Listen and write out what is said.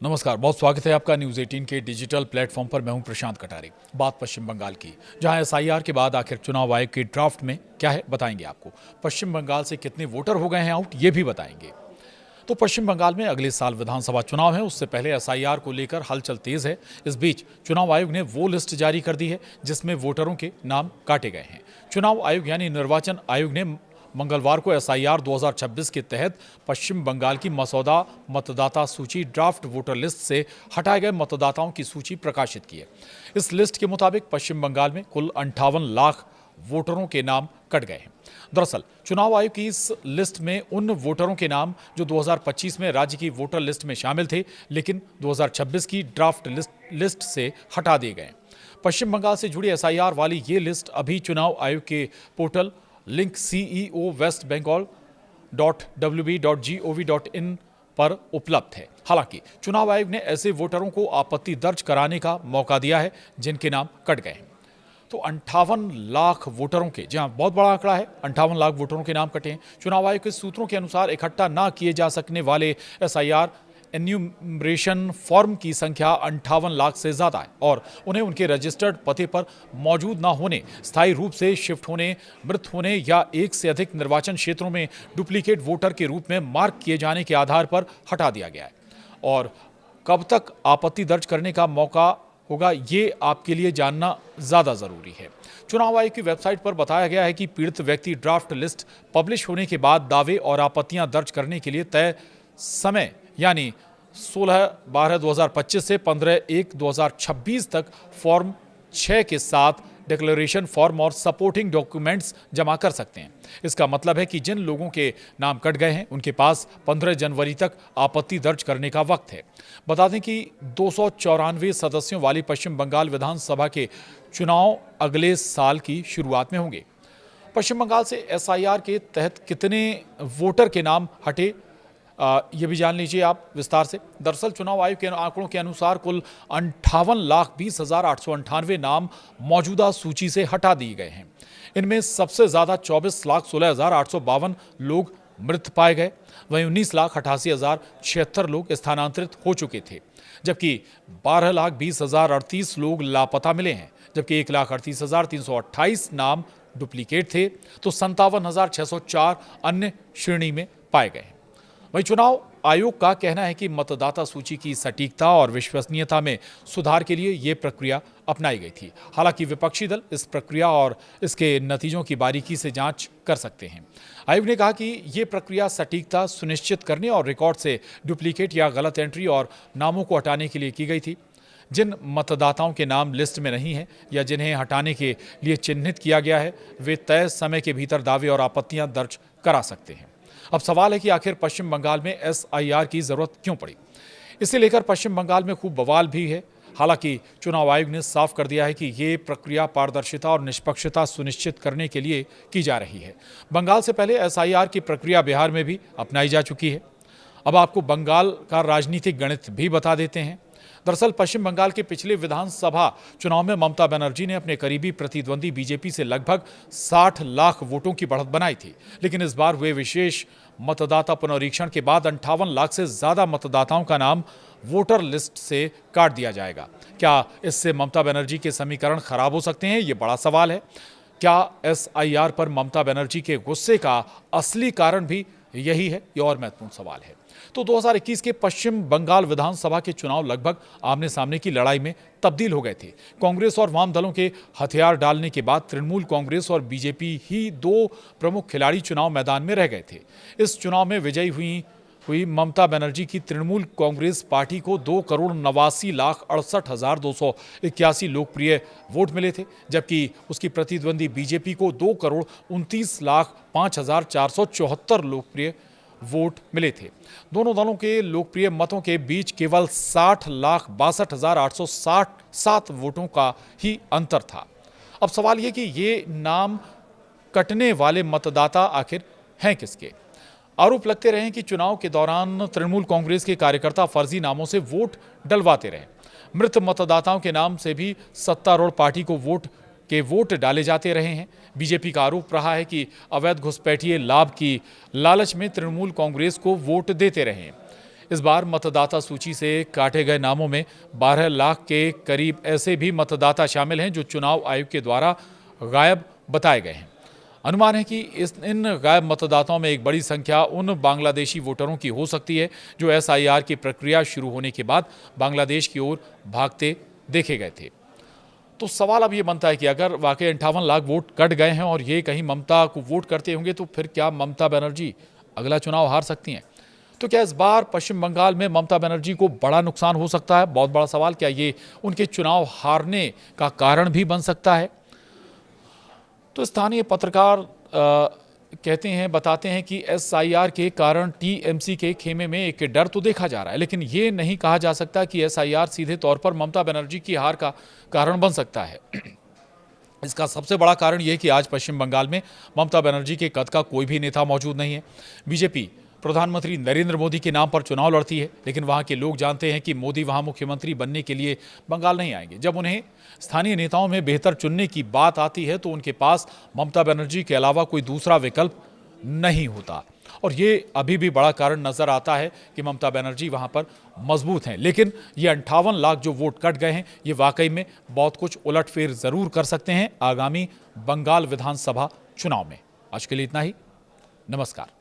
नमस्कार, बहुत स्वागत है आपका न्यूज़ 18 के डिजिटल प्लेटफॉर्म पर। मैं हूं प्रशांत कटारे। बात पश्चिम बंगाल की, जहां एसआईआर के बाद आखिर चुनाव आयोग के ड्राफ्ट में क्या है बताएंगे आपको। पश्चिम बंगाल से कितने वोटर हो गए हैं आउट, ये भी बताएंगे। तो पश्चिम बंगाल में अगले साल विधानसभा चुनाव है, उससे पहले एसआईआर को लेकर हलचल तेज है। इस बीच चुनाव आयोग ने वो लिस्ट जारी कर दी है जिसमें वोटरों के नाम काटे गए हैं। चुनाव आयोग यानी निर्वाचन आयोग ने मंगलवार को एसआईआर 2026 के तहत पश्चिम बंगाल की मसौदा मतदाता सूची ड्राफ्ट वोटर लिस्ट से हटाए गए मतदाताओं की सूची प्रकाशित की है। इस लिस्ट के मुताबिक पश्चिम बंगाल में कुल 58 लाख वोटरों के नाम कट गए हैं। दरअसल चुनाव आयोग की इस लिस्ट में उन वोटरों के नाम जो 2025 में राज्य की वोटर लिस्ट में शामिल थे, लेकिन 2026 की ड्राफ्ट लिस्ट से हटा दिए गए। पश्चिम बंगाल से जुड़ी एसआईआर वाली ये लिस्ट अभी चुनाव आयोग के पोर्टल लिंक ceo.west.bengal.wb.gov.in पर उपलब्ध है। हालांकि चुनाव आयोग ने ऐसे वोटरों को आपत्ति दर्ज कराने का मौका दिया है जिनके नाम कट गए हैं। तो 58 लाख वोटरों के, जहां बहुत बड़ा आंकड़ा है, 58 लाख वोटरों के नाम कटे हैं। चुनाव आयोग के सूत्रों के अनुसार इकट्ठा न किए जा सकने वाले एसआईआर एन्यूमरेशन फॉर्म की संख्या 58 लाख से ज्यादा है और उन्हें उनके रजिस्टर्ड पते पर मौजूद न होने, स्थायी रूप से शिफ्ट होने, मृत होने या एक से अधिक निर्वाचन क्षेत्रों में डुप्लीकेट वोटर के रूप में मार्क किए जाने के आधार पर हटा दिया गया है। और कब तक आपत्ति दर्ज करने का मौका होगा, ये आपके लिए जानना ज्यादा जरूरी है। चुनाव आयोग की वेबसाइट पर बताया गया है कि पीड़ित व्यक्ति ड्राफ्ट लिस्ट पब्लिश होने के बाद दावे और आपत्तियां दर्ज करने के लिए तय समय यानी 16/12/2025 से 15/1/2026 तक फॉर्म 6 के साथ डिक्लेरेशन फॉर्म और सपोर्टिंग डॉक्यूमेंट्स जमा कर सकते हैं। इसका मतलब है कि जिन लोगों के नाम कट गए हैं उनके पास 15 जनवरी तक आपत्ति दर्ज करने का वक्त है। बता दें कि 294 सदस्यों वाली पश्चिम बंगाल विधानसभा के चुनाव अगले साल की शुरुआत में होंगे। पश्चिम बंगाल से एसआईआर के तहत कितने वोटर के नाम हटे, ये भी जान लीजिए आप विस्तार से। दरअसल चुनाव आयोग के आंकड़ों के अनुसार कुल 58,20,898 नाम मौजूदा सूची से हटा दिए गए हैं। इनमें सबसे ज्यादा 24,16,852 लोग मृत पाए गए, वहीं 19,88,076 लोग स्थानांतरित हो चुके थे, जबकि 12,20,038 लोग लापता मिले हैं, जबकि 1,38,328 नाम डुप्लीकेट थे, तो 57,604 अन्य श्रेणी में पाए गए। वहीं चुनाव आयोग का कहना है कि मतदाता सूची की सटीकता और विश्वसनीयता में सुधार के लिए ये प्रक्रिया अपनाई गई थी। हालांकि विपक्षी दल इस प्रक्रिया और इसके नतीजों की बारीकी से जांच कर सकते हैं। आयोग ने कहा कि ये प्रक्रिया सटीकता सुनिश्चित करने और रिकॉर्ड से डुप्लीकेट या गलत एंट्री और नामों को हटाने के लिए की गई थी। जिन मतदाताओं के नाम लिस्ट में नहीं है या जिन्हें हटाने के लिए चिन्हित किया गया है, वे तय समय के भीतर दावे और आपत्तियां दर्ज करा सकते हैं। अब सवाल है कि आखिर पश्चिम बंगाल में एसआईआर की जरूरत क्यों पड़ी। इसे लेकर पश्चिम बंगाल में खूब बवाल भी है। हालांकि चुनाव आयोग ने साफ कर दिया है कि ये प्रक्रिया पारदर्शिता और निष्पक्षता सुनिश्चित करने के लिए की जा रही है। बंगाल से पहले एसआईआर की प्रक्रिया बिहार में भी अपनाई जा चुकी है। अब आपको बंगाल का राजनीतिक गणित भी बता देते हैं। दरअसल पश्चिम बंगाल के पिछले विधानसभा चुनाव में ममता बनर्जी ने अपने करीबी प्रतिद्वंदी बीजेपी से लगभग 60 लाख वोटों की बढ़त बनाई थी, लेकिन इस बार हुए विशेष मतदाता पुनरीक्षण के बाद 58 लाख से ज्यादा मतदाताओं का नाम वोटर लिस्ट से काट दिया जाएगा। क्या इससे ममता बनर्जी के समीकरण खराब हो सकते हैं, ये बड़ा सवाल है। क्या एसआईआर पर ममता बनर्जी के गुस्से का असली कारण भी यही है, ये और महत्वपूर्ण सवाल है। तो 2021 के पश्चिम बंगाल विधानसभा के चुनाव लगभग आमने सामने की लड़ाई में तब्दील हो गए थे। कांग्रेस और वाम दलों के हथियार डालने के बाद तृणमूल कांग्रेस और बीजेपी ही दो प्रमुख खिलाड़ी चुनाव मैदान में रह गए थे। इस चुनाव में विजयी हुई ममता बनर्जी की तृणमूल कांग्रेस पार्टी को 2,89,68,281 लोकप्रिय वोट मिले थे, जबकि उसकी प्रतिद्वंदी बीजेपी को 2,29,05,474 लोकप्रिय वोट मिले थे। दोनों दलों के लोकप्रिय मतों के बीच केवल 60,62,867 वोटों का ही अंतर था। अब सवाल यह कि ये नाम कटने वाले मतदाता आखिर हैं किसके। आरोप लगते रहे कि चुनाव के दौरान तृणमूल कांग्रेस के कार्यकर्ता फर्जी नामों से वोट डलवाते रहे। मृत मतदाताओं के नाम से भी सत्तारूढ़ पार्टी को वोट डाले जाते रहे हैं। बीजेपी का आरोप रहा है कि अवैध घुसपैठिए लाभ की लालच में तृणमूल कांग्रेस को वोट देते रहे हैं। इस बार मतदाता सूची से काटे गए नामों में 12 लाख के करीब ऐसे भी मतदाता शामिल हैं जो चुनाव आयोग के द्वारा गायब बताए गए हैं। अनुमान है कि इन गायब मतदाताओं में एक बड़ी संख्या उन बांग्लादेशी वोटरों की हो सकती है जो एसआईआर की प्रक्रिया शुरू होने के बाद बांग्लादेश की ओर भागते देखे गए थे। तो सवाल अब ये बनता है कि अगर वाकई 58 लाख वोट कट गए हैं और ये कहीं ममता को वोट करते होंगे तो फिर क्या ममता बनर्जी अगला चुनाव हार सकती हैं? तो क्या इस बार पश्चिम बंगाल में ममता बनर्जी को बड़ा नुकसान हो सकता है? बहुत बड़ा सवाल। क्या ये उनके चुनाव हारने का कारण भी बन सकता है? तो स्थानीय पत्रकार बताते हैं कि एसआईआर के कारण टीएमसी के खेमे में एक डर तो देखा जा रहा है, लेकिन ये नहीं कहा जा सकता कि एसआईआर सीधे तौर पर ममता बनर्जी की हार का कारण बन सकता है। इसका सबसे बड़ा कारण यह कि आज पश्चिम बंगाल में ममता बनर्जी के कद का कोई भी नेता मौजूद नहीं है। बीजेपी प्रधानमंत्री नरेंद्र मोदी के नाम पर चुनाव लड़ती है, लेकिन वहां के लोग जानते हैं कि मोदी वहां मुख्यमंत्री बनने के लिए बंगाल नहीं आएंगे। जब उन्हें स्थानीय नेताओं में बेहतर चुनने की बात आती है तो उनके पास ममता बनर्जी के अलावा कोई दूसरा विकल्प नहीं होता। और ये अभी भी बड़ा कारण नजर आता है कि ममता बनर्जी वहां पर मजबूत हैं, लेकिन ये 58 लाख जो वोट कट गए हैं ये वाकई में बहुत कुछ उलटफेर जरूर कर सकते हैं आगामी बंगाल विधानसभा चुनाव में। आज के लिए इतना ही। नमस्कार।